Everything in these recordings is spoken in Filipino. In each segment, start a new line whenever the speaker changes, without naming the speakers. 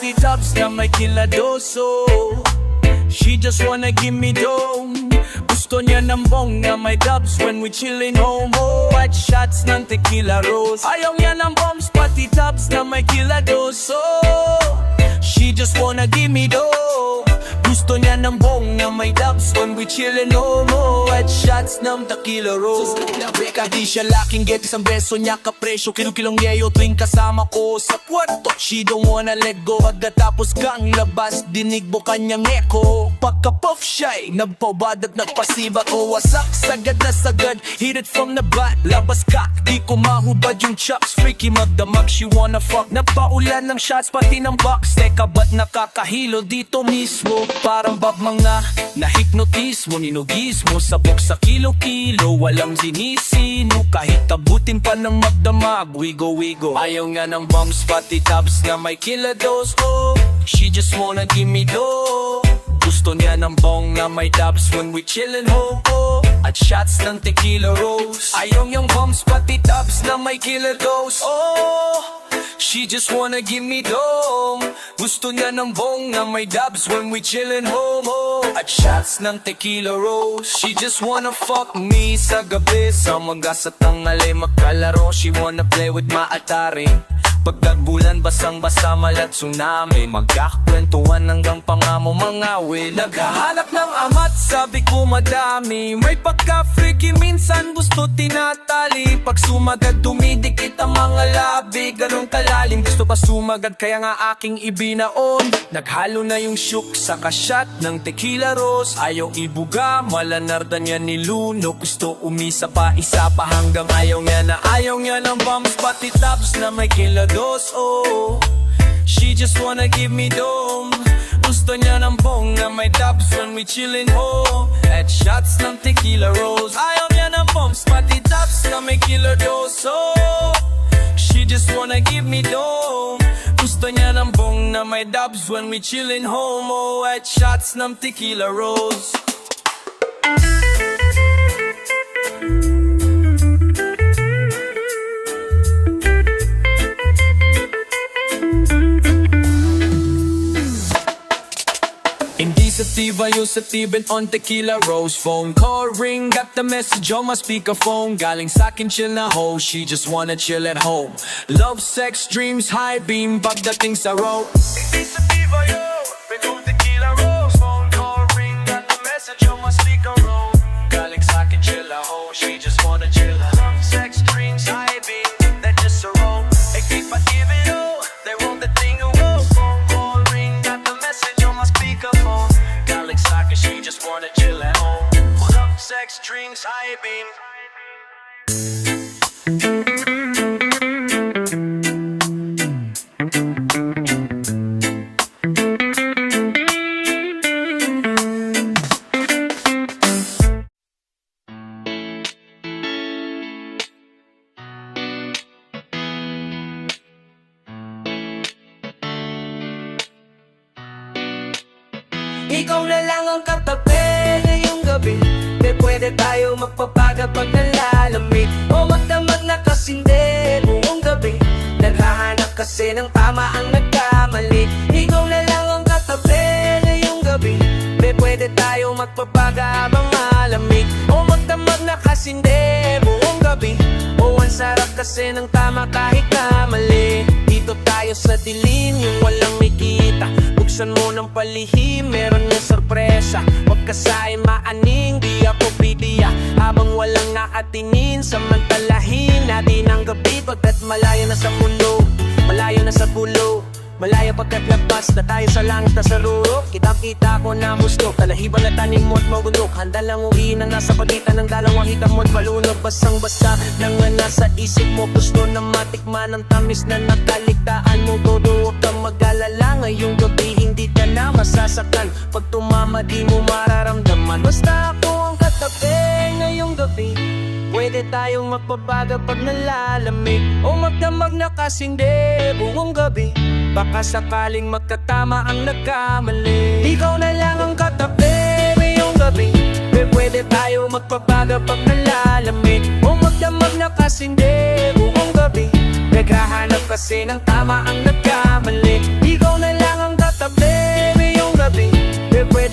pati tops na may kiladoso. She just wanna give me dome. Gusto niya ng bong na may dubs when we chillin' home. White shots ng tequila rose. Ayaw niya ng bombs, pati tops na may kiladoso. She just wanna give me dome. Gusto niya ng bong na may dubs when we chillin' home. White shots ng tequila rose. Beka di siya laking get, isang beso niya kapresyo. Kilong-kilong yeyo tuwing kasama ko sa kwarto. She don't wanna let go. Pagkatapos kang labas, dinig mo kanyang echo. Pagka-puff siya'y nagpabad at nagpasiba ko. Wasak, sagad na sagad, hit it from the back. Labas ka, di ko mahubad yung chops. Freaky magdamag, she wanna fuck. Napaulan ng shots, pati ng box. Teka, ba't nakakahilo dito mismo? Parang bab mga na-hypnotismo. Ninugis mo, sabok sa kilo-kilo. Walang sinisino, kahit abutin pa ng magdamag. Wigo-wigo, ayaw nga ng bombs, pati tops na may kilados. Oh, she just wanna give me dough. Gusto niya ng bong na may dubs when we chillin' home. Oh, at shots ng tequila rose. Ayaw niyang bombs, pati tops na may kilados. Oh, she just wanna give me dough. Gusto niya ng bong na may dubs when we chillin' home. Oh, at shots ng tequila rose. She just wanna fuck me sa gabi. Sa mga sa tangali magkalaro. She wanna play with my Atari. Pagdagbulan basang-basa malat tsunami. Magkakakwentuhan hanggang pangamo mga will. Naghahanap ng amat, sabi ko madami. May pagka-freaky, minsan gusto tinatali. Pag sumagad dumidikit ang mga labi. Ganun kalalim, gusto pa sumagad kaya nga aking ibinaon. Naghalo na yung shook sa kasyat ng tequila rose. Ayaw ibuga, malanarda niya niluno. Gusto umisa pa, isa pa hanggang ayaw niya ng bombs, pati tops na may kilados. Oh, she just wanna give me dome. Gusto niya ng bong na may dubs when we chillin' home. At shots ng tequila rose. Ayaw niya ng bombs, pati tops na may killer dose. Oh, she just wanna give me dome. Gusto niya ng bong na may dubs when we chillin' home. Oh, at shots ng tequila rose. Sativa, yung sativin on tequila rose. Phone call ring, got the message on my speakerphone. Galing sa'kin chill na ho, she just wanna chill at home. Love, sex, dreams, high beam, pagdating sa road. Hindi sativa yo, pinong tequila rose. Phone call ring, got the message on my speakerphone. Galing sa'kin chill na ho, she just wanna chill. Love, sex, dreams, high beam, that just a roll. They keep on giving yo, they want the thing to roll. Phone call ring, got the message on my speakerphone. She just wanna chill at home. Love, sex, drinks, high beam.
Ikaw na lang ang katabi ngayong gabi. Di pwede tayo magpapaga pag nalalamig. O magdamag na kasindi buong gabi. Naghahanap kasi ng tama ang nagkamali. Ikaw na lang ang katabi ngayong gabi. Di pwede tayo magpapaga habang malamig. O magdamag na kasindi buong gabi. O ang sarap kasi ng tama kahit na mali. Dito tayo sa dilim, yung walang makita. Buksan mo ng palihim, meron na sorpresa. Huwag ka sa'kin maaning, di ako bibiya. Habang walang naatinin, samantalahin natin ang gabi. Pagkat malayo na sa mundo, malayo na sa pulo. Malayo pagkat labas na tayo sa langit na sa rurok. Kitang-kita ko na musto, kalahiban na tanim mo't mabundok. Handa lang uwiin ang nasa pagitan ng dalawang hita mo't malunod. Basang-basa lang nga nasa isip mo. Gusto na matikman ang tamis na nakaligtaan mo. Todo huwag kang mag-alala, ngayong gabi hindi ka na masasaktan. Pag tumama di mo mararamdaman. Basta ako ang katabi ngayong gabi. Pwede tayong magpapaga pag nalalamig. O magdamag na kasindi buong gabi. Baka sakaling magkatama ang nagkamali. Ikaw na lang ang katabi ngayong gabi. Pwede tayo magpapaga pag nalalamig. O magdamag na kasindi buong gabi. Naghahanap kasi ng tama ang nagkamali. Ikaw na lang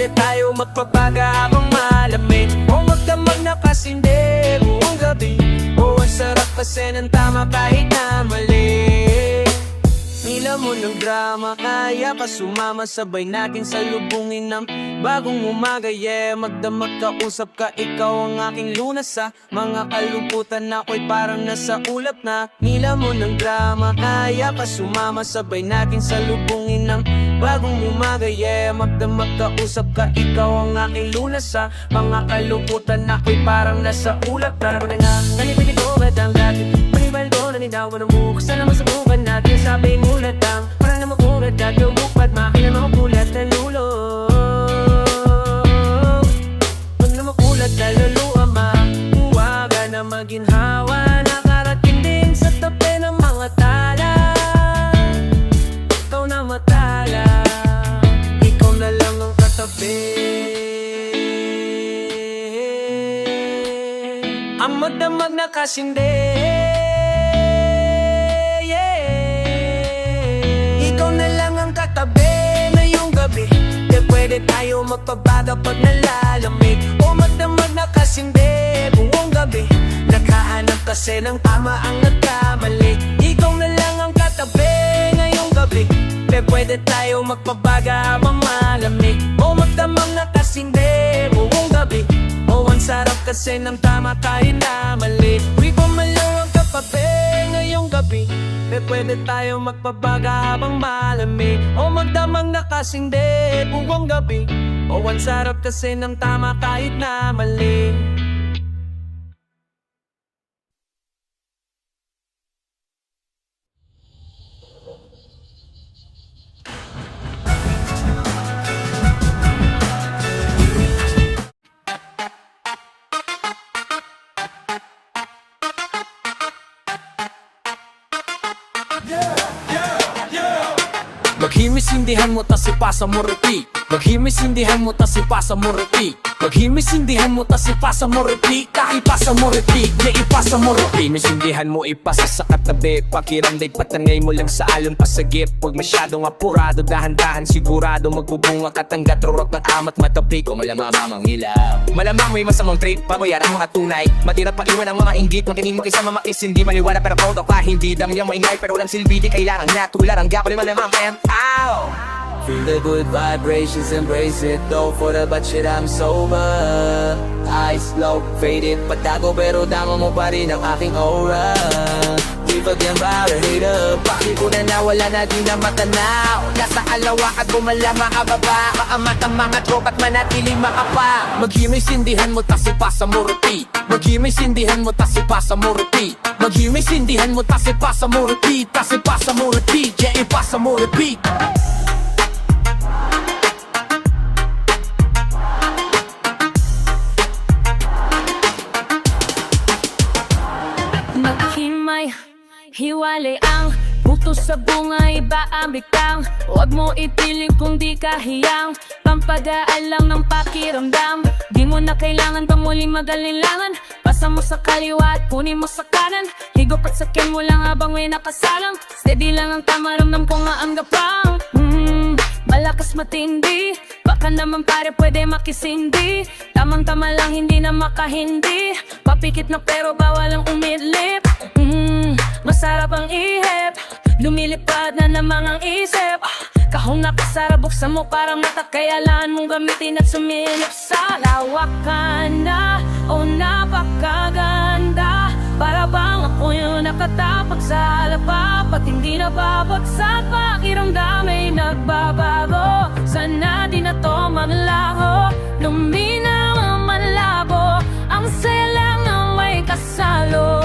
pwede tayo magpapaga habang malamig O magdamag na kasindi buong gabi O ang sarap kasi ng tama kahit na mali Nila mo ng drama, kaya pa sumama Sabay natin salubungin ng bagong umaga Yeah, magdamag ka, usap ka, ikaw ang aking lunas Sa mga kalungkutan ako'y parang nasa ulap na Nila mo ng drama, kaya pa sumama Sabay natin salubungin ng bagong umaga Yeah, magdamag ka, usap ka, ikaw ang aking lunas Sa mga kalungkutan ako'y parang nasa ulap na Ano na nga, nanipili ko ba't ang dati Panibal ko, nanidawan ang mukha Sana masubukan natin, sabi mo latang Para na makulat at lumukpat Makina makulat na lulong Pag na makulat na luluama Huwaga na maginhawa Nakarating din sa tabi ng mga tala Ikaw na matala Ikaw na lang ang katabi Ang magdamag na kasindi Ikaw na lang ang katabi ngayong gabi Di pwede tayo magpabaga pag nalalamig O magdamag na kasindi buong gabi Nakahanap kasi ng tama ang nagkamali Ikaw na lang ang katabi ngayong gabi Di pwede tayo magpabaga habang malamig O magdamag na kasindi buong gabi O ang sarap kasi ng tama kahit na mali Ikaw man lang ang katabi ngayong gabi Di pwede tayo magpabaga habang malamig O magdamag na kasindi buong gabi O ang sarap kasi ng tama kahit na mali
Maghimisindihan mo tas ipasa mo repeat Maghimisindihan mo tas ipasa mo repeat Maghimisindihan mo tas ipasa mo repeat Ipasa mo repeat, yeah ipasa mo repeat Maghimisindihan mo ipasa sa katabi Pakiramday patangay mo lang sa alon pasagip Huwag masyadong apurado, dahan-dahan sigurado Magbubunga katanggat, rurot ng amat matapik O malamang mamang ilaw Malamang may masamang trip, pabayar ang mga tunay Matira pa iwan ang mga inggit Makinig mo kaysa mamakis, hindi maliwala pero proud ka Hindi damyang maingay pero walang silbi Di kailangan na tular ang gapal malamang man Ow!
Feel the good vibrations, embrace it Though for the bad shit I'm sober Eyes low, faded, patago pero dama mo pa rin ang aking aura Di bagyan ba hater Bakit ko na nawala na di na matanaw Nasa alawa at bumala makababa Maamat ang mga tropa't manatiling makapa
Maghimisindihan mo tas ipasa mo repeat Maghimisindihan mo tas ipasa mo repeat Maghimisindihan mo tas ipasa mo repeat Tas ipasa mo repeat, yeah ipasa mo repeat
Maghimay, hiwalay ang buto sa bunga, iba ang bigtang Huwag mo ipiling kung di kahiyang Pampagaan lang ng pakiramdam Di mo na kailangan pa muling magalinlangan Pasa mo sa kaliwa at kunin mo sa kanan Higop at sakyan mo lang habang may nakasalang Steady lang ang tama, ramdam ko nga ang gapang Malakas matindi Baka naman pare pwede makisindi Tamang-tama lang hindi na makahindi Papikit na pero bawal ang umidlip Masarap ang ihip Lumilipad na naman ang isip Kahong nakasara buksan mo parang mata Kailangan mong gamitin at sumilip sa lawakan na O napakaganda Para bang ako yung nakatapag sa lapap At hindi na babagsak Pakiramdam ay nagbabago Sana di na to mamlaho Luminaw ang malabo Ang saya lang ang may kasalo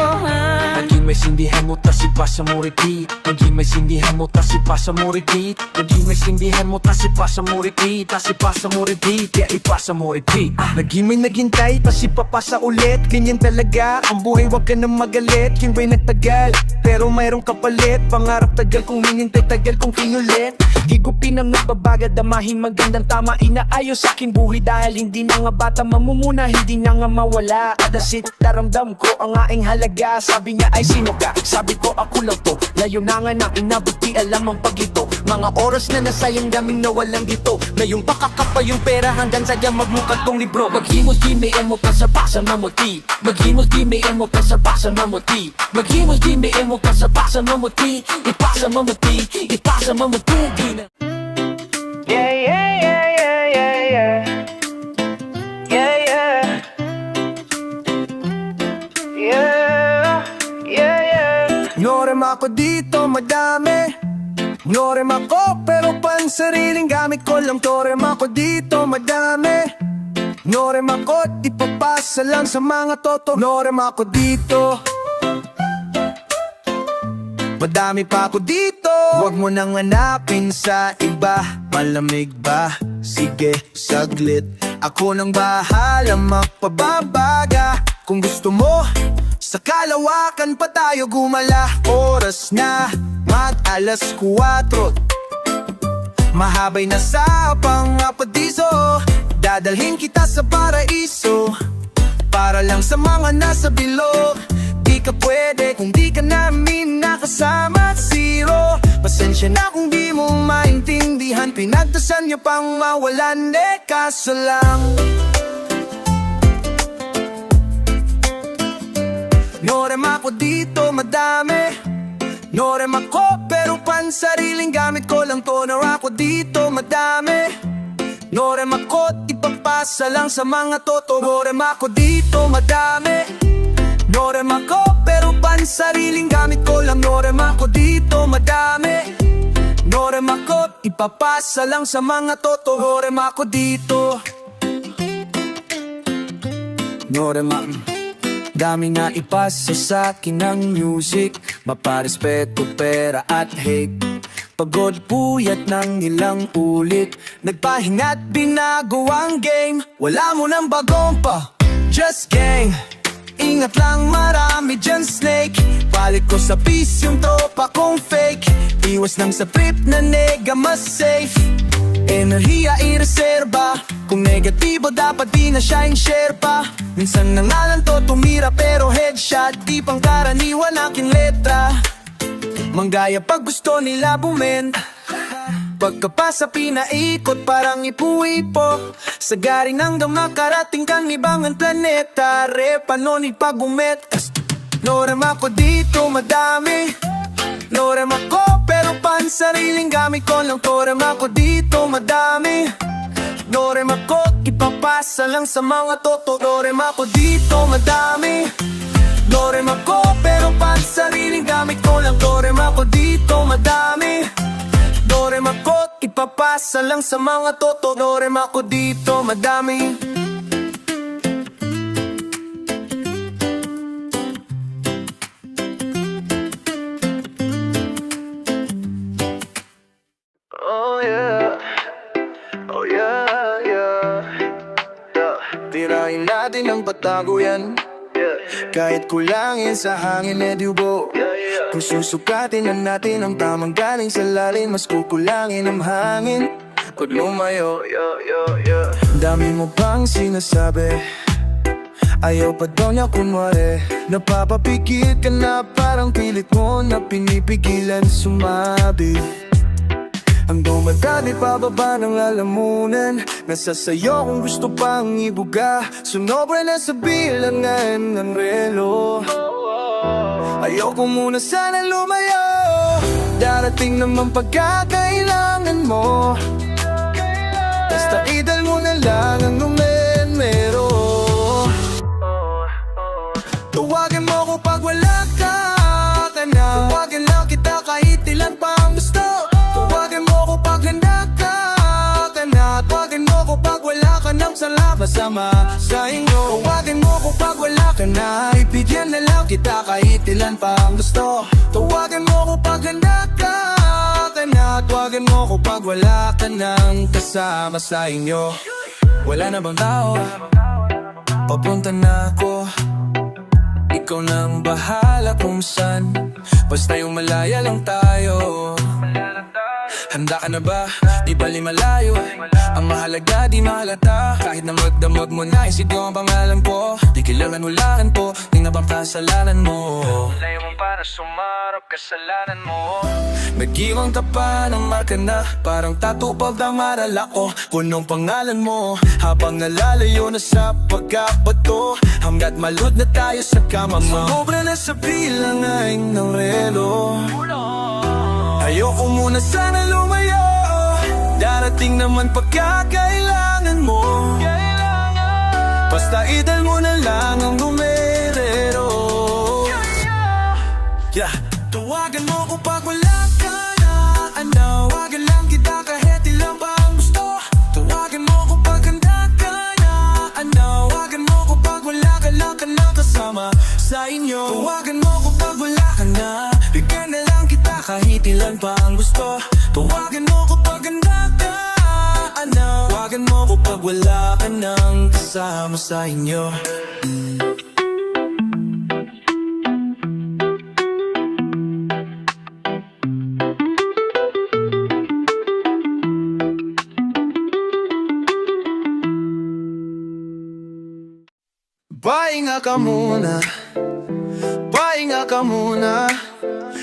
Maghimisindihan mo tas ipasa mo repeat Maghimisindihan mo tas ipasa mo repeat Maghimisindihan mo tas ipasa mo repeat Tas ipasa mo repeat, yeah ipasa mo repeat Naghimay naghintay tas ipapasa ulit Ganyan talaga ang buhay, wag ka nang magalit Yung ba'y nagtagal pero mayroong kapalit Pangarap tagal kong hinintay, tagal kong kinulit Higupin ang nagbabaga, damahin magandang tama Inaayos sa aking buhay dahil hindi na nga bata Mamumuna, hindi na nga mawala Adasit, daramdam ko ang aking halaga Sabi niya ay
sino ka? Sabi ko ako lang to, ngayon na nga na inabot di alam ang pagito. Mga oras na nasayang daming nawalang dito. Ngayon pakakapa yung pera hanggang sa magmukat tong libro. Maghimos di may emo pasabasa mamuti. Maghimos di may emo pasabasa mamuti. Maghimos di may emo pasabasa mamuti. Ipasa mamuti, ipasa mamuti. Di na
Yeah, yeah, yeah, yeah, yeah, yeah. Yeah, yeah. Yeah, yeah, yeah.
Norem ako dito madami. Norem ako pero pansariling gamit ko lang. Torem ako dito madami. Norem ako ipapasa lang sa mga toto. Norem ako dito, madami pa ako dito. Huwag mo nang hanapin sa iba. Malamig ba? Sige, saglit. Ako nang bahala magpababaga. Kung gusto mo, sa kalawakan pa tayo gumala. Oras na, alas 4. Mahabay na sa pang-apatiso. Dadalhin kita sa paraiso. Para lang sa mga nasa bilog. Di ka pwede kung di ka namin nakasama at zero. Pasensya na kung di mo maintindihan. Pinagdasan niyo pang mawalan, kaso lang Norem ako dito madami. Norem ako pero pansariling gamit ko lang to. Norem ako dito madami. Norem ako ipapasa lang sa mga toto. Norem ako dito madami. Norem ako pero pansariling gamit ko lang. Norem ako dito madami. Norem ako ipapasa lang sa mga toto. Norem ako dito. Norem ako dami na ipasa sa akin ng music. Maparespeto, pera at hate. Pagod puyat ng ilang ulit. Nagpahinga't binago ang game. Wala mo nang bagong pa, just gang. Ingat lang marami dyan snake. Palit ko sa peace yung tropa kong fake. Iwas lang sa trip na nega mas safe. Enerhiya ireserba. Kung negatibo dapat di na siya yung sherpa. Minsan na nga lang to tumira pero headshot. Di pang karaniwan aking letra. Manggaya pag gusto nila bumen. Pagkapasa pinaikot parang ipu-ipo. Sa garing hanggang makarating kang ibangan planeta. Repanonig pag bumetas. Norem ako dito madami. Norem ako pero pansariling gamit ko lang. Norem ako dito madami. Norem ako ipapasa lang sa mga toto. Norem ako dito madami. Norem ako pero pansariling gamit ko lang. Norem ako dito madami. Norem ako ipapasa lang sa mga toto. Norem ako dito madami.
Oh yeah. Oh yeah, yeah.
Tirahin natin ang patago yan. Kahit kulangin sa hangin edubo. Kung susukatin na natin ang tamang galing sa lalim, mas kukulangin ang hangin pag lumayo. Dami mo pang sinasabi, ayaw pa daw niya kunwari. Napapapikit ka na parang pilit mo na pinipigilan sumabi. Ang dumadali pababa ng lalamunan. Nasa sayo kung gusto pang ibuga. Sumobra na sa bilangan ng relo. Ayoko muna sana lumayo. Darating naman pagkakailangan mo. Basta idal mo na lang ang numero. Tawagin mo ko pag wala ka na. Tawagin lang kita kahit ilan pa ang gusto. Tawagin mo ko pag handa ka na. Tawagin mo ko pag wala ka nang salamat sama sa inyo. Tawagin mo ko pag wala ka na. Ibigyan na lang kita kahit ilan pa ang gusto. Tawagin mo ko pag handa ka na. Tawagin mo ko pag wala ka nang kasama sa inyo. Wala na bang tao? Papunta na ako. Ikaw nang bahala kung saan. Basta yung malaya lang tayo. Handa ka na ba? Di bali malayo. Ang mahalaga di mahalata. Kahit na magdamag mo na isip yung pangalan ko. Di kailangan ulangan po. Di na bang kasalanan mo?
Layo mo para sumarap kasalanan mo.
Nag-iwang tapa ng marka na parang tatupag ang marala ko. Punong pangalan mo habang nalalayo na sa pagkabato. Hanggat malud na tayo sa kama mo. Sobra na sa bilangay ng relo. Ayoko muna sana lumayo. Darating naman pagkakailangan mo. Basta idal mo na lang ang numerero. Yeah. Tawagan mo ko pag wala ka na. Tawagan lang kita kahit ilang pa ang gusto. Tawagan mo ko pag handa ka na. Tawagan mo ko pag wala ka lang ka na kasama sa inyo. Tawagan mo ko pag wala ka na. Bigyan na lang kita kahit ilan pa ang gusto. Tawagan mo ko pag handa ka. Tawagan mo ko pag wala ka nang kasama sa inyo. Pahinga ka muna, pahinga ka muna.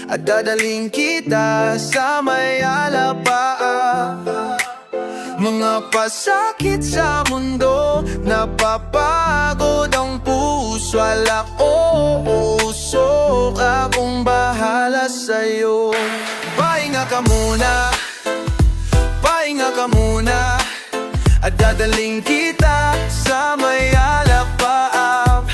At dadaling kita sa may alapaan. Mga pasakit sa mundo, napapagod ang puso. Alak o usok, akong bahala sa'yo. Pahinga ka muna, pahinga ka muna. At dadaling kita sa may alapaan.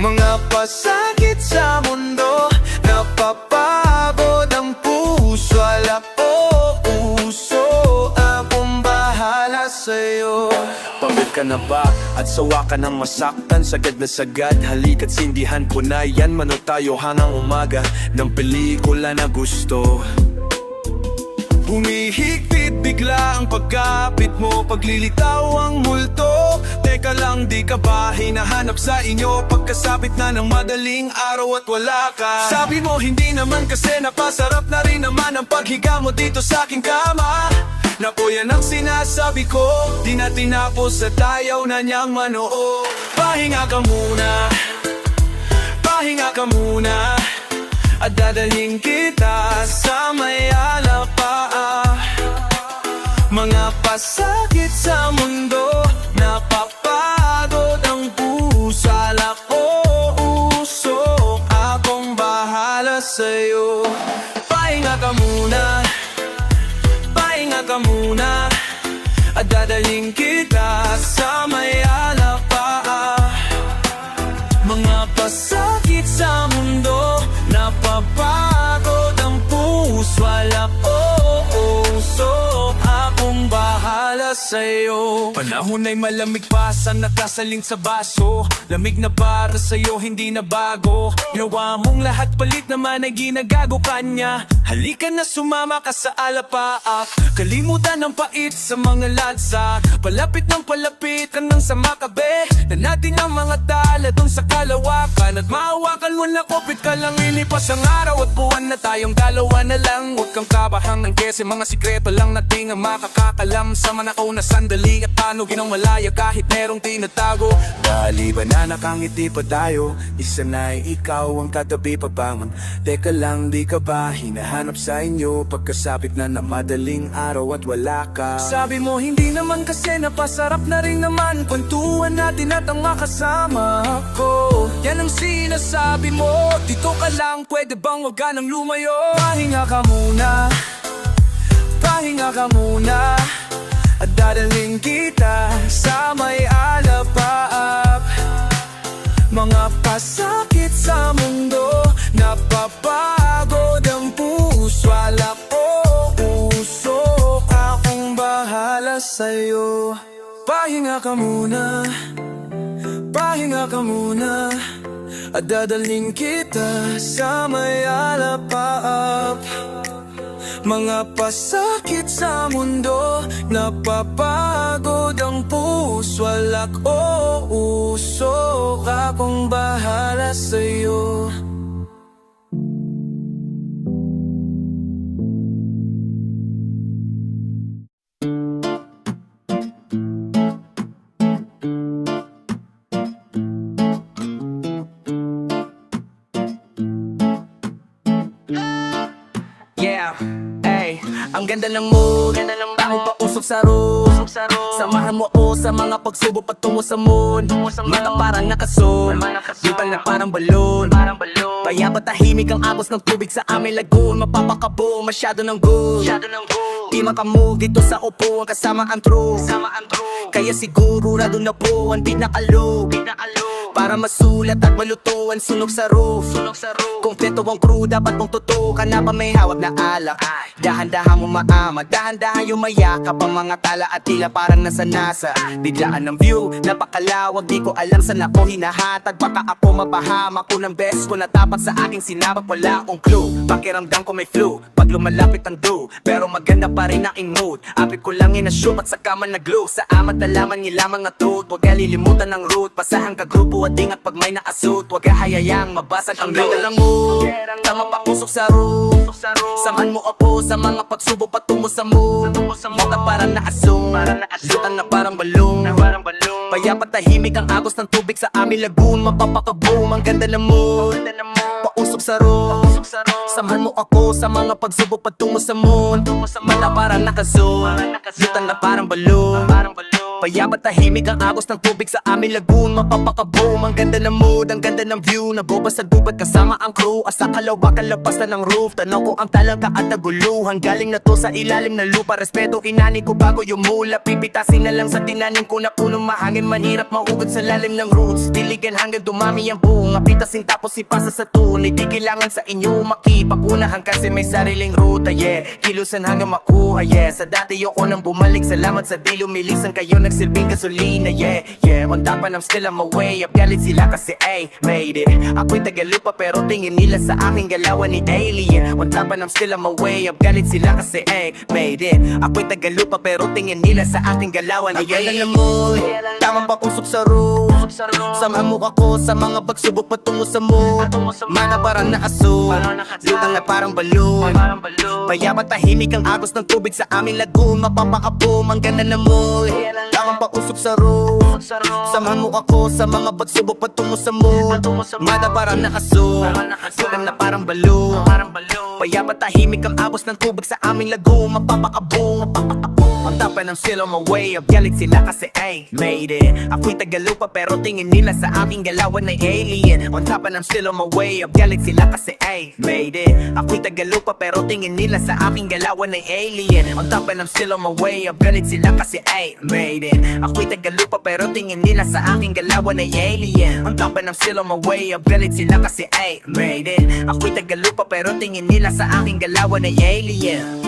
Mga pasakit sa mundo, napapagod ang puso. Alak o uso, akong bahala sa'yo. Pagod ka na ba at sawa ka ng masaktan? Sagad na sagad, halika't sindihan ko na yan. Mano tayo hangang umaga ng pelikula na gusto. Humihigpit bigla ang pagkapit mo, paglilitaw ang multo. Teka lang, di ka ba hinahanap sa inyo? Pagkasabit na ng madaling araw at wala ka. Sabi mo hindi naman kasi napasarap na rin naman ang paghiga mo dito sa aking kama. Naku yan ang sinasabi ko, di na tinapos at ayaw na niyang manoo. Pahinga ka muna, pahinga ka muna. At dadalhin kita sa may alapaan. Mga pasakit sa mundo, napapagod ang puso. Alak o usok, akong bahala sa'yo. Pahinga ka muna, pahinga ka muna. At dadalhin kita sa may alapaan. Mga pasakit sa mundo, napapagod ang puso. Alak o usok, akong bahala sa'yo. Panahon ay malamig pa sa nakasaling sa baso. Lamig na para sa'yo, hindi na bago. Ginawa mong lahat, palit naman ay ginagago ka niya. Halika na sumama ka sa alapaak. Kalimutan ang pait sa mga lansa. Palapit ng palapit hanggang sa makabe. Na natin ang mga tala dun sa kalawakan. At maawakan mo na kopit ka lang, ilipas ang araw at buwan na tayong dalawa na lang. Huwag kang kabahang ng kese, mga sikreto lang nating ang makakakalam. Sa manakaw na sandali at paano ginawalaya kahit merong tinatago. Dali ba na nakangiti pa tayo? Isa na'y ikaw ang katabi pa bangon. Teka lang, di ka ba hinahanap sa inyo? Pagkasapit na madaling araw at wala ka. Sabi mo hindi naman kasi napasarap na rin naman kwentuhan natin at ang makasama ko. Yan ang sinasabi mo, dito ka lang, pwede bang wag ka nang lumayo? Pahinga ka muna, pahinga ka muna. At dadalhin kita sa may alapaap. Mga pasakit sa mundo, napapagod ang puso. Alak o usok, akong bahala sa'yo. Pahinga ka muna, pahinga ka muna. At dadalhin kita sa may alapaap. Mga pasakit sa mundo, napapagod ang puso. Alak o usok, akong bahala sa'yo.
ganda ng mood Takong pausok sa roof Samahan mo ako sa mga pagsubok patungo sa moon Mata parang nakasun Lutang na parang balon Kaya ba tahimik ang agos ng tubig sa aming lagoon Mapapakabo, masyado ng good Di makamove dito sa upuan kasama ang true Kaya siguro na doon na po ang pinakalo Para masulat at malutuan sunog sa roof Kompleto ang crew dapat mong tutukan na ba may hawak na alak Dahan-dahan mo maama, dahan-dahan yung mayakap ang mga tala at tila parang nasa nasa Biglaan ng view, napakalawag di ko alam saan ako hinahatag Baka ako mapahama ko ng best ko na tapat sa aking sinabak wala akong clue Pakiramdam ko may flu, pag lumalapit ang do Pero maganda pa rin aking mood Apit ko lang inashoot at saka man nag-glue Sa amat na laman nilamang na tooth Huwag kalilimutan ng route, pasahan ka grupo at dingat pag may nakasuit Huwag kahayayang mabasag ang ganda lang mood Tama pa usok sa roof Samahan mo ako sa mga pagsubok patungo sa moon Mata parang na-assume Lutang na parang balong Kaya patahimik ang agos ng tubig sa aming lagoon Mapapakaboom ang ganda ng mood Pausok sa roof Samahan mo ako sa mga pagsubok patungo sa moon Mata parang naka-zoom Lutang na parang balong Kaya ba tahimik ang agos ng tubig sa aming lagoon Mapapakaboom ang ganda ng mood, ang ganda ng view Naboba sa dubat kasama ang crew Asa kalawa kalabas na ng roof Tanaw ko ang talangka at naguluhan Galing na to sa ilalim ng lupa Respeto inani ko bago yung mula Pipitasin na lang sa tinanim ko na punong mahangin Manhirap mahugod sa lalim ng roots Diligan hanggang dumami ang bunga Pitasin tapos ipasa sa tunay Di kailangan sa inyo makipagunahan Kasi may sariling ruta, yeah Kilusan hanggang makuha, yeah Sa dati yoko nang bumalik Salamat sa di lumilisan kayo nagsilbing gasolina, yeah, yeah On top and I'm still on my way up Galit sila kasi, ay, made it Ako'y tagalupa pero tingin nila sa aking galawan ni alien On top and I'm still on my way up Galit sila kasi, ay, made it Ako'y tagalupa pero tingin nila sa aking galawan ni alien Amoy, tamang pakusok sa roof Samahan mo ako sa mga pagsubok patungo sa mood Mana parang na-assume Lutang na parang balon Kaya ba tahimik ang agos ng tubig sa aming lagoon Mapapakaboom ang ganda ng mood Tamang pausok sa roof Samahan mo ako sa mga pagsubok patungo sa mood Mata parang naka-zoom Lutang na parang balon Kaya ba tahimik ang agos ng tubig sa aming lagoon Mapapakaboom On top and I'm still on my way up Galit sila kasi ay made it Ako'y tagalupa pero tingin nila sa aking galawan ay alien On top and I'm still on my way up Galit sila kasi ay made it Ako'y tagalupa pero tingin nila sa aking galawan ay alien On top and I'm still on my way up Galit sila kasi ay made it Ako'y tagalupa pero tingin nila sa aking galawan ay alien On top and I'm still on my way up Galit sila kasi ay made it Ako'y tagalupa pero tingin nila sa aking galawan ay alien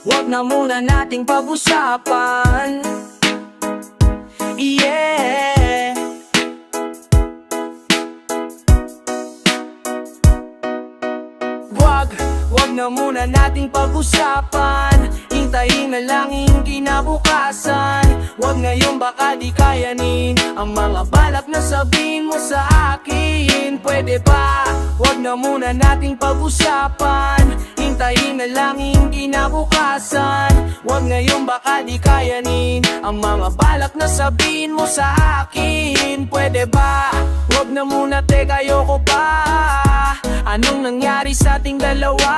Wag na muna nating pag-usapan Yeah Wag na muna nating pag-usapan Hintayin na lang yung kinabukasan Wag ngayon baka di kayanin Ang mga balak na sabihin mo sa akin Pwede ba? Wag na muna nating pag-usapan Hintayin na lang yung kinabukasan Wag ngayon baka di kayanin Ang mga balak na sabihin mo sa akin Pwede ba? Wag na muna teka ayoko pa Anong nangyari sa ating dalawa?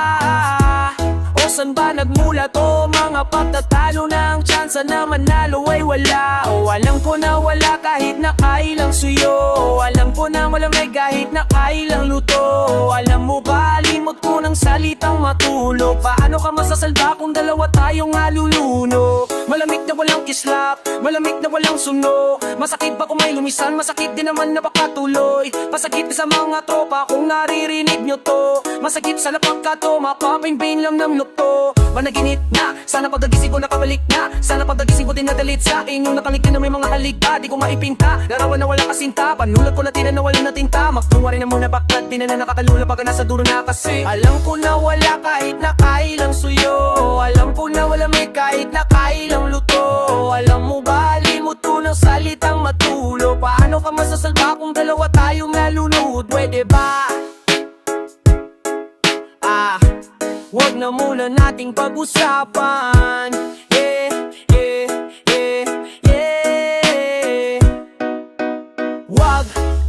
O san ba nagmula to? Mga pagtatalo ng tsansa na manalo ay wala O alam ko na wala kahit na kailang suyo O alam ko na malamay kahit na kailang luto O alam mo ba, limot ko ng salitang matulog Paano ka masasalba kung dalawa tayong haluluno? Malamig na walang kislap, malamig na walang suno Masakit ba kung may lumisan, masakit din naman na baka tuloy Pasakit sa mga tropa kung naririnig nyo to Masakit sa lapag ka to, mapapainpain lang ng lupa
to Managinip na, sana pagkagising ko nakabalik na Sana pagkagising ko din nadalit sa akin Yung nakangiti na may mga halika, di ko maipinta Larawan na wala kasinta, panulat ko na tinanawala na tinta Magtunga rin na muna baklat, di na nakakalula pagka nasa dulo na kasi Alam ko na wala kahit na kailang suyo Alam ko na wala may kahit na kailang luto Alam mo ba, alimuto ng salitang matulo Paano ka masasalba kung dalawa tayong nalunod? Pwede ba? Wag na muna nating pag-usapan Yeah, yeah, yeah, yeah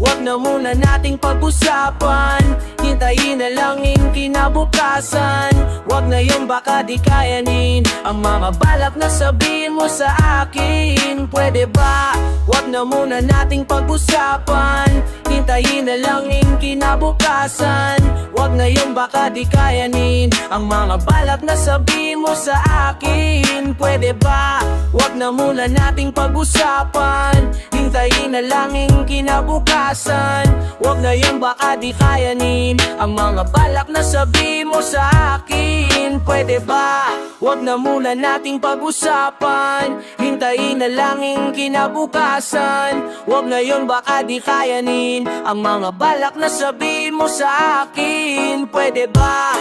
Wag na muna nating pag-usapan Hintayin na lang yung kinabukasan Wag na yung baka di kayanin Ang mga balak na sabihin mo sa akin Pwede ba? Wag na muna nating pag-usapan Hintayin na lang yung kinabukasan Wag na yung baka di kayanin Ang mga balak na sabihin mo sa akin Pwede ba? Wag na muna nating pag-usapan Hintayin na lang yung kinabukasan Wag na yung baka di kayanin Ang mga balak na sabihin mo sa akin Pwede ba? Wag na muna nating pag-usapan Hintayin na lang yung kinabukasan Wag na yung baka di kayanin Ang mga balak na sabihin mo sa akin Pwede ba?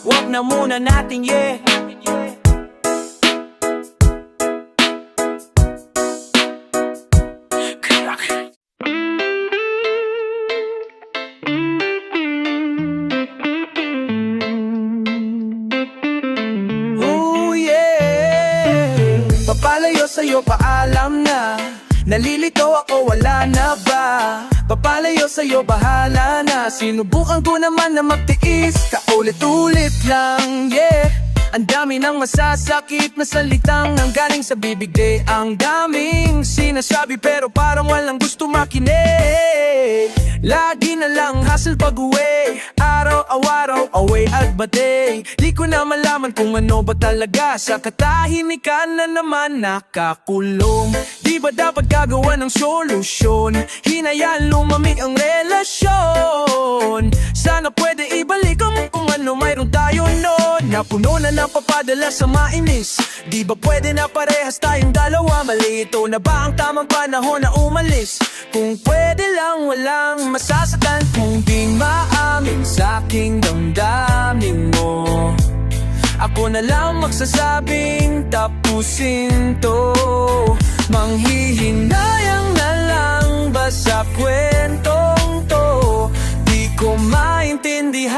Wag na muna natin, yeah Oh yeah Papalayo sa'yo, paalam na Nalilito ako, wala na ba? Papalayo sa'yo, bahala na Sinubukan ko naman na magtiis Kaulit-ulit lang, yeah Ang dami ng masasakit na salitang nanggaling sa bibig de Ang daming sinasabi pero parang walang gusto makinig Lagi na lang hassle pag-uwi Araw-araw, away at batay Di ko na malaman kung ano ba talaga Sa katahimikan na naman nakakulong Di ba dapat gagawa ng solusyon? Hinayaan lumamig ang relasyon Sana pwede ibalik ang kung ano mayroon tayo noon Napuno na ng papadala sa mainis Di ba pwede na parehas tayong dalawa? Mali ito na ba ang tamang panahon na umalis? Kung pwede lang walang masasaktan Kung di maamin sa aking damdamin mo Ako na lang magsasabing tapusin to Manghihinayang na lang ba sa kwentong to? Di ko maintindihan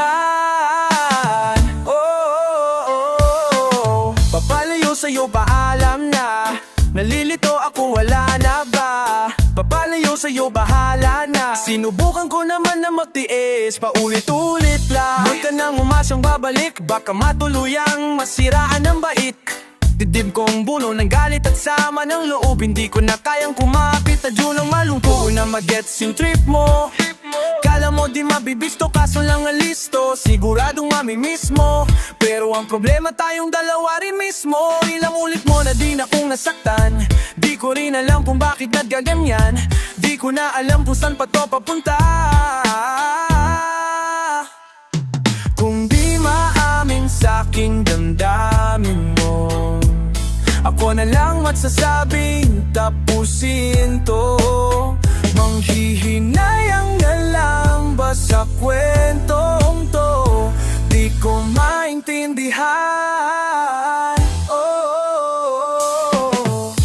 Papalayo sa'yo, paalam na Nalilito ako, wala na ba? Papalayo sa'yo, bahala na Sinubukan ko naman na magtiis Paulit-ulit lang Huwag ka nang umasyang babalik Baka matuluyang masiraan ng bait Dibdib kong buno ng galit at sama ng loob Hindi ko na kayang kumapit at yun ang malungkot Ko na magets yung trip mo Kala mo di mabibisto kaso lang ang listo Siguradong mamimiss mo Pero ang problema tayong dalawa rin mismo Ilang ulit mo na din akong nasaktan Di ko rin alam kung bakit naggaganyan Di ko na alam kung saan pa to papunta Kung di maamin sa'king damdamin mo Ako na lang magsasabing tapusin to Manghihinayang na lang ba sa kwentong to? Di ko maintindihan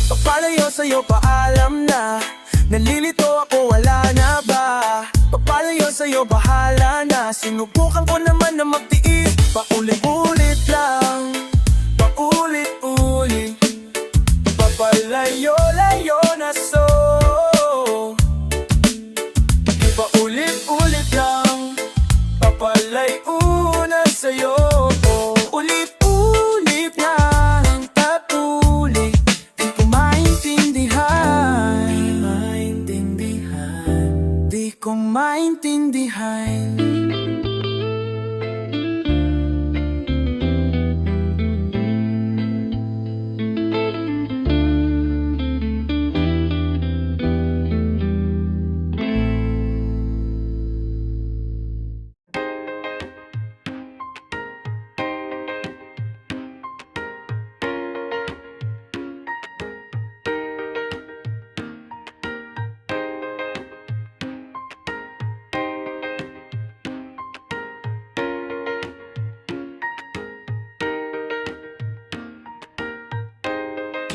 Papalayo sa'yo, paalam na Nalilito ako, wala na ba? Papalayo sa'yo, bahala na Sinubukan ko naman na magtiis Paulit-ulit lang Paulit-ulit Papalayo-layo na so Paulit-ulit lang Papalayo na sa'yo Ulit-ulit lang Patuloy Di ko maintindihan Di ko maintindihan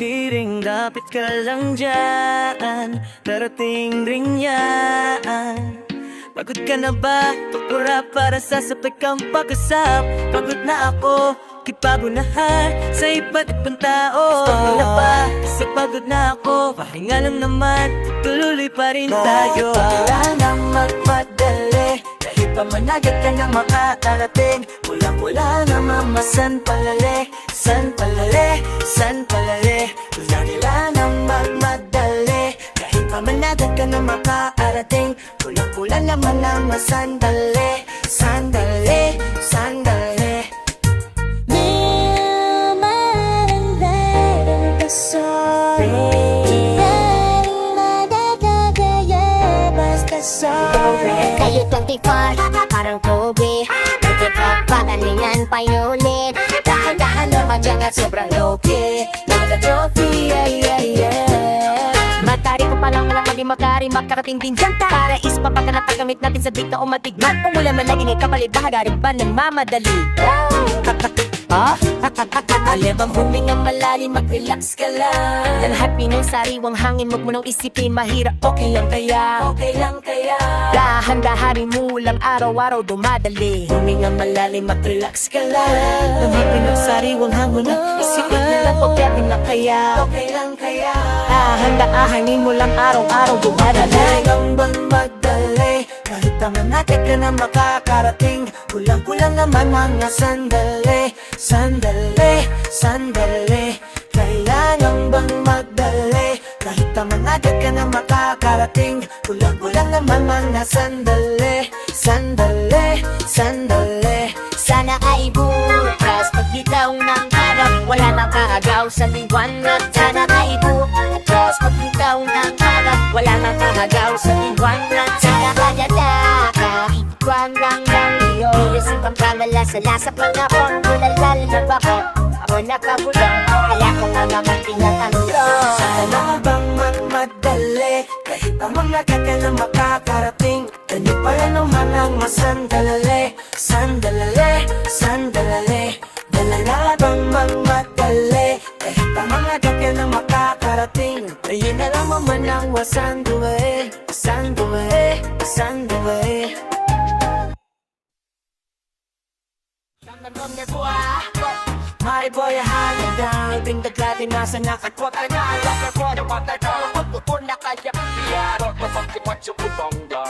piring, dapat ka lang dyan. Darating rin yan. Pagod ka na ba? Pagkura para sa sabay kang pag-asap. Pagod na ako, kipagunahan sa iba't ibang tao. Pagod na ba? Kasi pagod na ako. Pahinga lang naman, tuloy pa rin tayo. Kailangang magmadali, kahit pa managat ka na makakarating. Kulang-kulang na mama, san palali, san palali, san palali. Kailangang magmadali, kahit pa managat ka na makakarating. Kulang-kulang naman ang sandali, sandali, sandali.
Kayo 24, parang Kobe. Nagkipag pagalingan pa ulit. Dahan-dahan naman dyan at sobrang low-key. Nagka-trophy, yeah, yeah, yeah. Matari ko palang walang maging makari. Makakating din dyan para ispa pagka natagamit natin sa dito o matigman. Kung wala man lagi ni kapalit, bahagarin ba ng mamadali? Alibang huminga malalim, mag-relax ka lang. Dahil happy nung sariwang hangin, wag mo nang isipin mahirap. Okay lang kaya, okay lang kaya. Dahan-dahanin mo lang araw-araw dumadali.
Huminga malalim, mag-relax ka lang. Dahil happy nung sariwang hangin, isipin na lang, okay lang kaya, okay lang kaya.
Dahan-dahanin mo lang araw-araw dumadali.
Talagang bang magdali, kahit naman natin ka na makakarating. Kulang-kulang naman mga sandali, sandali, sandali. Kailangan bang magdali, kahit naman natin ka na makakarating. Kulang-kulang naman mga sandali, sandali, sandali.
Sana ay bukas paglitaw ng araw, wala nang kaagaw sa liwanag. Sana ay bukas paglitaw ng araw, wala nang kaagaw sa liwanag. Sana kadadaka, ikuan lang ng iyo. Isipang kamala sa lasap ng naon, bulalal na bako. Ako nakabulang, kaya ko nga naman tinatanda.
Sana bang magmadali, kahit ang mga kaka na makakarating. Ganyan pala naman ang masandalali, sandalali, sandalali. Dala bang magmadali, kahit ang mga kaka na makakarating. Ayun na lang naman ang wasanduwe, wasanduwe, wasanduwe. My boy, hangin down. Tindag natin nasa nakatwag ka na. Lakar ko na matagaw. Pagpupun na kaya piya. Pagpapagkipat yung bubongga.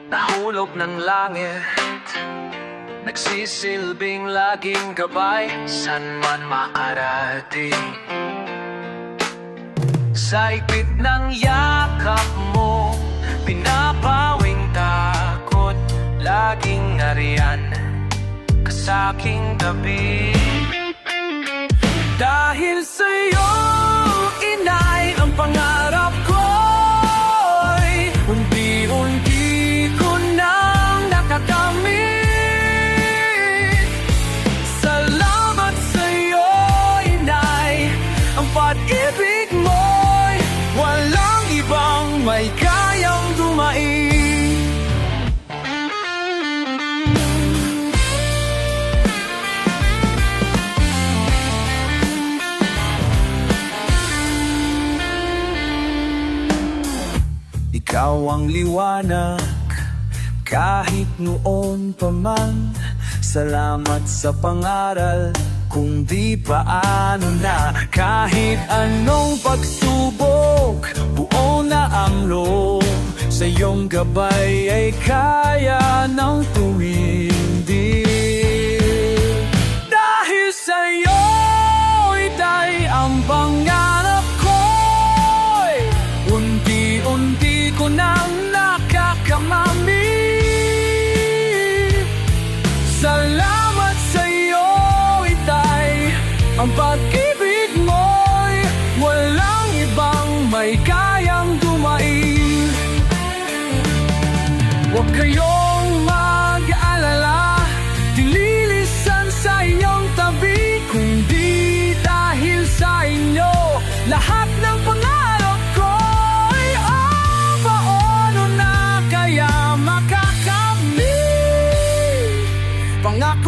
Nahulog ng langit, nagsisilbing laging gabay, san man makarating. Sa ipit ng yakap mo, pinapawing takot, laging nariyan ka sa'king tabi. Dahil sa'yo, inay, ang pangarap ko'y unti-unti ko nang nakakamit. Salamat sa'yo, inay, ang pag-ibig mo'y walang ibang may kayang dumain.
Ikaw ang liwanag, kahit noon pa man. Salamat sa pangaral, kung di paano na. Kahit anong pagsubok, buo na ang loob. Sa iyong gabay ay kaya ng tumindig. Dahil sa'yo, itay ang pangarap ko'y unti-unti ko nang nakakamami. Salamat sa'yo, itay, ang pag-ibig mo'y walang ibang may kayang dumain. Huwag kayong mag-alala,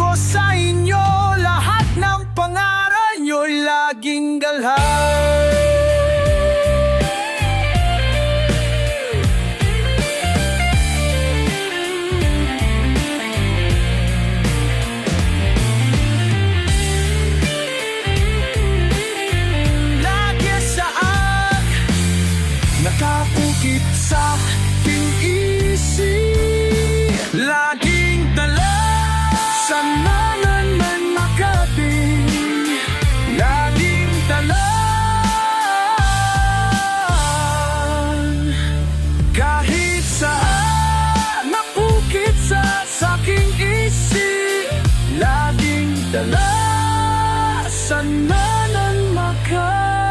ko sa inyo, lahat ng pangaral nyo'y laging galhan. Lagi saan nakapukit sa aking isip, laging dala sa man makating, laging dala. Kahit saan napukit sa aking isip, laging dala sa man makarating.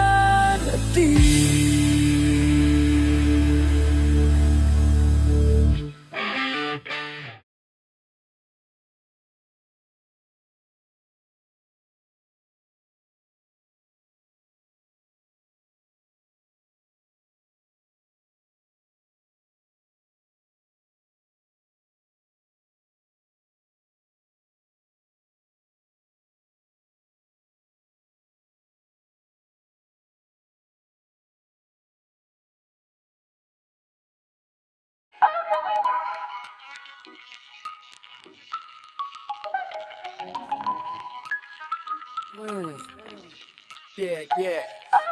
Yeah.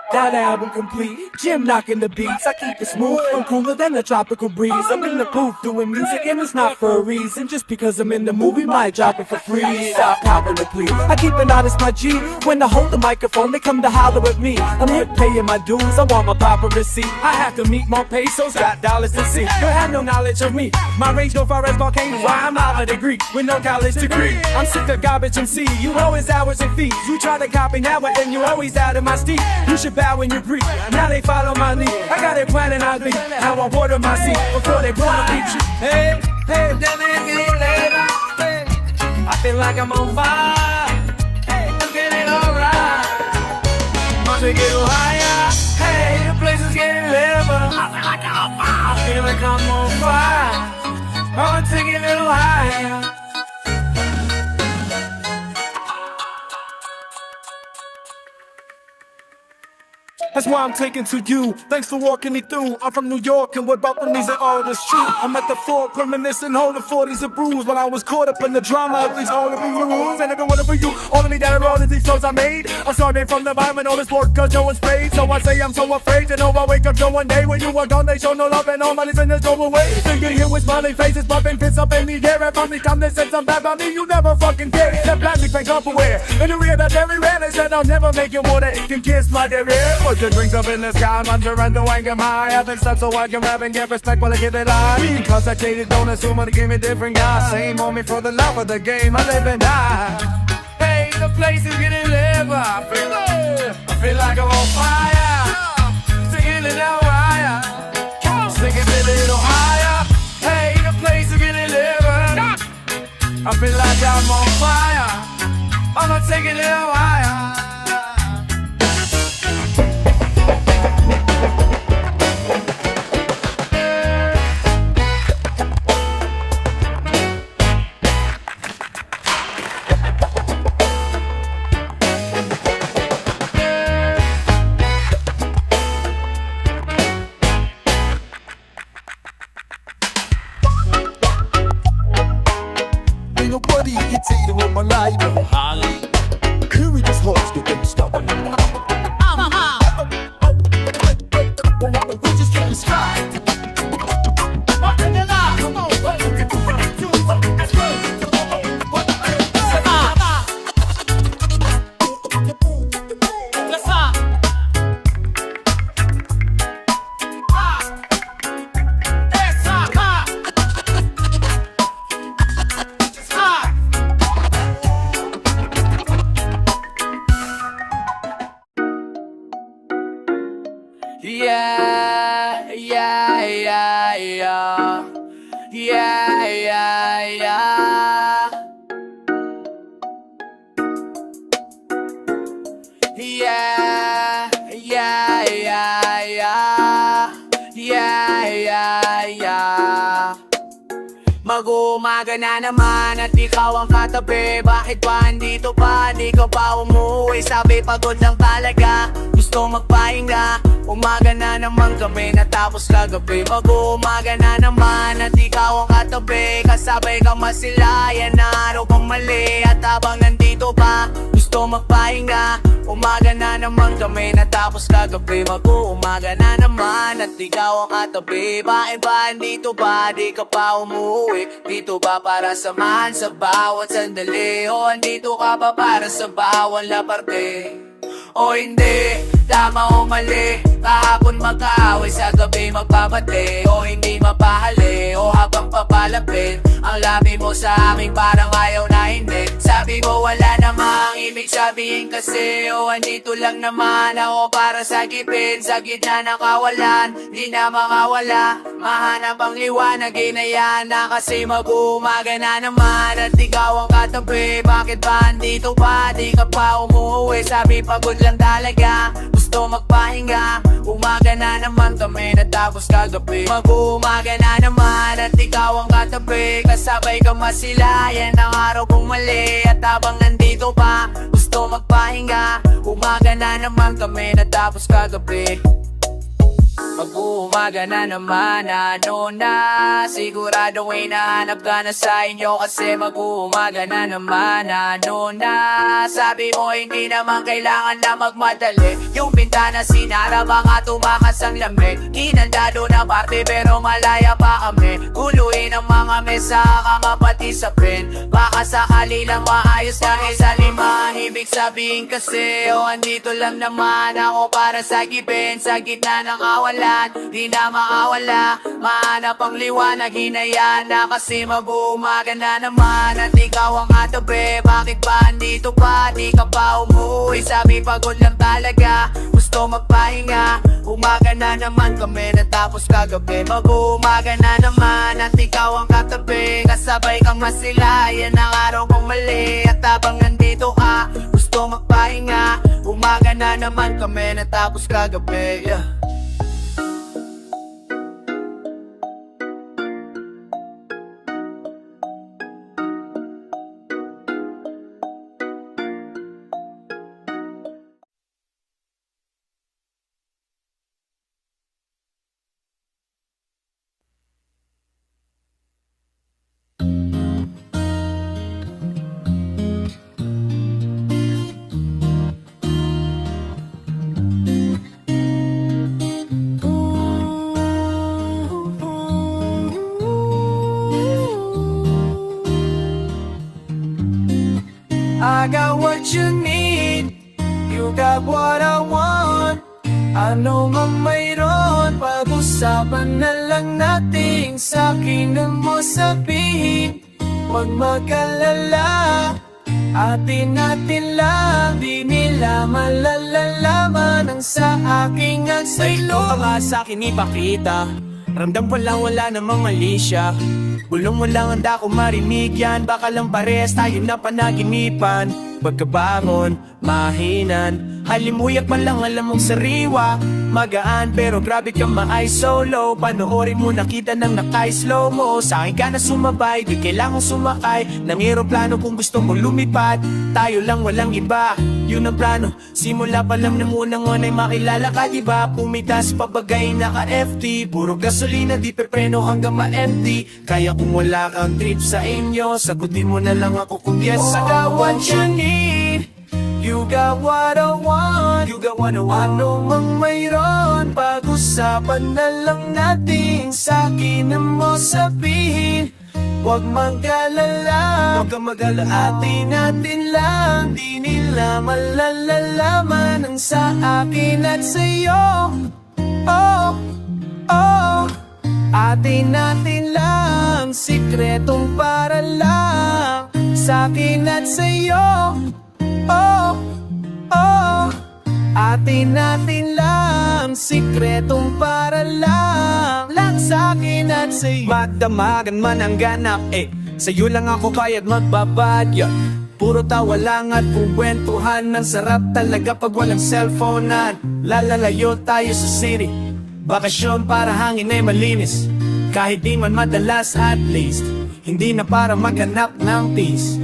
That album complete, Jim knocking the beats. I keep it smooth, I'm cooler than a tropical breeze. I'm in the booth doing music and it's not for a reason. Just because I'm in the movie, might drop it for free. Stop popping the please. I keep it honest, my G. When I hold the microphone, they come to holler at me. I'm here paying my dues, I want my proper receipt. I have to meet more pesos, got dollars to see. You have no knowledge of me. My range go far as volcanoes. Why I'm out of degree with no college degree. I'm sick of garbage MC. You always hours and fees. You try to copy now, but then you always out of my steed. You should bow when you breathe. Now they follow my lead. I got it planning on me. How I water my seed before they wanna beat you. Hey, hey, hey. I feel like I'm on fire. Hey, I'm getting alright. Must we get higher? Hey, the place is getting lit, but I feel like I'm on fire. I'ma take it a little higher. That's why I'm taking to you. Thanks for walking me through. I'm from New York, and what about when these are all that's true? I'm at the floor, reminiscing, holding 40s of bruise. When I was caught up in the drama of these all of the rules. And every one of you, all of me that are all of these flows I made. I'm sorry from the environment, all this work, cause no one's paid. So I say I'm so afraid to know I wake up so one day when you are gone, they show no love and all money's in the go away. Thinking here with smiling faces, popping fits up in the air. And from me come this and some bad about me, you never fucking care. That plastic thing Tupperware. In the rear that's very rare, they said I'll never make it more than it can kiss my derriere. Put your drinks up in the sky, I'm under and the wang am high. I think so I can rap and get respect while I give it high. Being concentrated, don't assume to give me different guys. Same on me for the love of the game, I live and die. Hey, the place is getting lit, but I feel like I'm on fire. Singing it little higher, singing it a little higher. Hey, the place is getting lit, but I feel like I'm on fire. I'ma take it a little higher.
Ain't nobody irritated with my life. Holly, carry this horse, get them stopping. We just getting started. Up in the line, come on, let's get to run, do it, let's go. Let's stop.
Yeah, yeah, yeah, yeah. Yeah, yeah, yeah. Yeah, yeah, yeah, yeah. Yeah, yeah, yeah. Mago
Mag-uumaga na naman at ikaw ang katabi. Bakit ba andito pa? Di ka pa umuwi. Sabi pagod lang talaga, gusto magpahinga. Umaga na naman kami natapos kagabi. Mag-uumaga na naman at ikaw ang katabi. Kasabay ka masilayan na araw kang mali. At habang nandito pa, gusto magpahinga. Umaga na naman kami natapos kagabi. Mag-uumaga na naman at ikaw ang katabi. Bakit ba andito ba? Di ka pa umuwi. Dito ba para samahan sa bawat sandali? O andito ka ba para sa bawat laparte? O hindi, tama o mali. Kahapon magkaaway, sa gabi magbabate. O hindi mapahali, o habang papalapit ang labi mo sa amin parang ayaw na hindi. Sabi ko wala namang ibig sabihin kasi. O andito lang naman ako para sagipin. Sa gitna ng kawalan, di na makawala. Mahanap ang liwanag, inayaan na kasi mag-uumaga na naman. At ikaw ang katabi, bakit ba andito pa? Di ka pa umuwi, sabi pagod lang talaga, gusto magpahinga. Umaga na naman kami natapos kagabi. Mag-uumaga na naman at ikaw ang katabi. Kasabay ka masilayan ng araw kong mali. At habang nandito pa, gusto magpahinga. Umaga na naman kami natapos kagabi. Mag-uumaga na naman, ano na? Sigurado ay nahanap ka na sa inyo. Kasi mag-uumaga na naman, ano na? Sabi mo hindi naman kailangan na magmadali. Yung bintana sinara, baka tumakas ang lamig. Hinandado na parte pero malaya pa kami. Guluhin ang mga mesa, kakapati sa pen. Baka sakali lang maayos kahit sa lima. Ibig sabihin kasi, andito lang naman ako para sagipin. Sa gitna ng kawalan, di na makawala. Mahanap ang liwanag, hinayaan na kasi mag-uumaga na naman. At ikaw ang katabi, bakit ba andito pa? Di ka pa umuwi, sabi pagod lang talaga, gusto magpahinga. Umaga na naman kami natapos kagabi. Mag-uumaga na naman at ikaw ang katabi. Kasabay kang masilayan ng araw kong mali. At habang nandito ka, gusto magpahinga. Umaga na naman kami natapos kagabi, yeah. I got what you need, you got what I want. Ano man mayroon, pag-usapan na lang natin. Sa'kin na mo sabihin, huwag mag-alala. Atin lang, di nila malalalaman ang sa aking at sa'yo. Ang sa'kin ipakita, ramdam pa lang wala namang mali siya. Bulong mo lang handa ko marinig yan. Baka lang parehas tayo na panaginipan. Pagkabangon, mahinan, halimuyak pa lang alam mong sariwa. Magaan pero grabe ka ma-eye solo. Panoorin mo nakita ng naka-slow mo. Sa akin ka na sumabay, di kailangang sumakay ng eroplano kung gusto mo lumipad. Tayo lang walang iba, yun ang plano. Simula pa lang ng unang ay makilala ka, diba? Pumitas pabagay naka-FT, puro gasolina di pepreno hanggang ma-empty. Kaya kung wala kang trip sa inyo, sagutin mo na lang ako kung yes. I got what you need, you got what I want. You got what I want. Ano mang mayroon, pag-usapan na lang natin. Sa'kin na mo sabihin, huwag mag-alala. Huwag kang mag-alala. Atin lang, di nila malalalaman ang sa akin at sa'yo. Oh, oh. Atin lang, sikretong para lang sa'kin at sa'yo. Oh, oh. Atin lang, sikretong para lang sa'kin at sa'yo. Magdamagan man ang ganap, sa'yo lang ako kaya't magbabad, yeah. Puro tawa lang at kukwentuhan. Ang sarap talaga pag walang cellphone-an. Lalalayo tayo sa city, bakasyon para hangin ay malinis. Kahit di man madalas at least
hindi na para maghanap ng peace.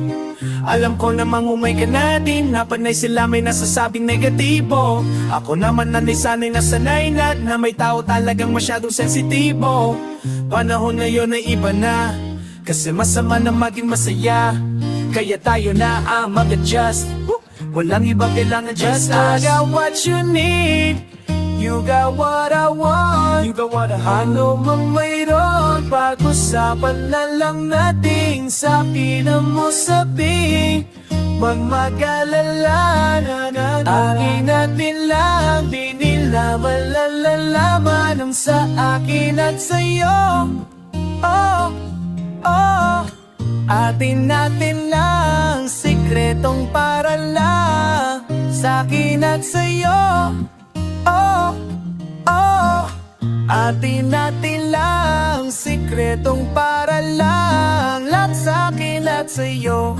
Alam ko namang umay ka na din, napanay sila may nasasabing negatibo. Ako naman nanay sanay na sanay na may tao talagang masyadong sensitibo. Panahon na yun ay iba na, kasi masama na maging masaya. Kaya tayo na ang mag-adjust. Walang iba kailangan just us. I got what you need, you got what I want. You got what I want. Ano mang mayroon, pag-usapan na lang nating sabi na mo sabi. Magmagalala na akin natin lang, di nila malalalaman ang sa akin at sa'yo. Oh, oh, atin natin lang, sikretong para lang sa'kin at sa'yo. Oh, oh, atin natin lang, sikretong para lang lahat sa'kin at sa'yo.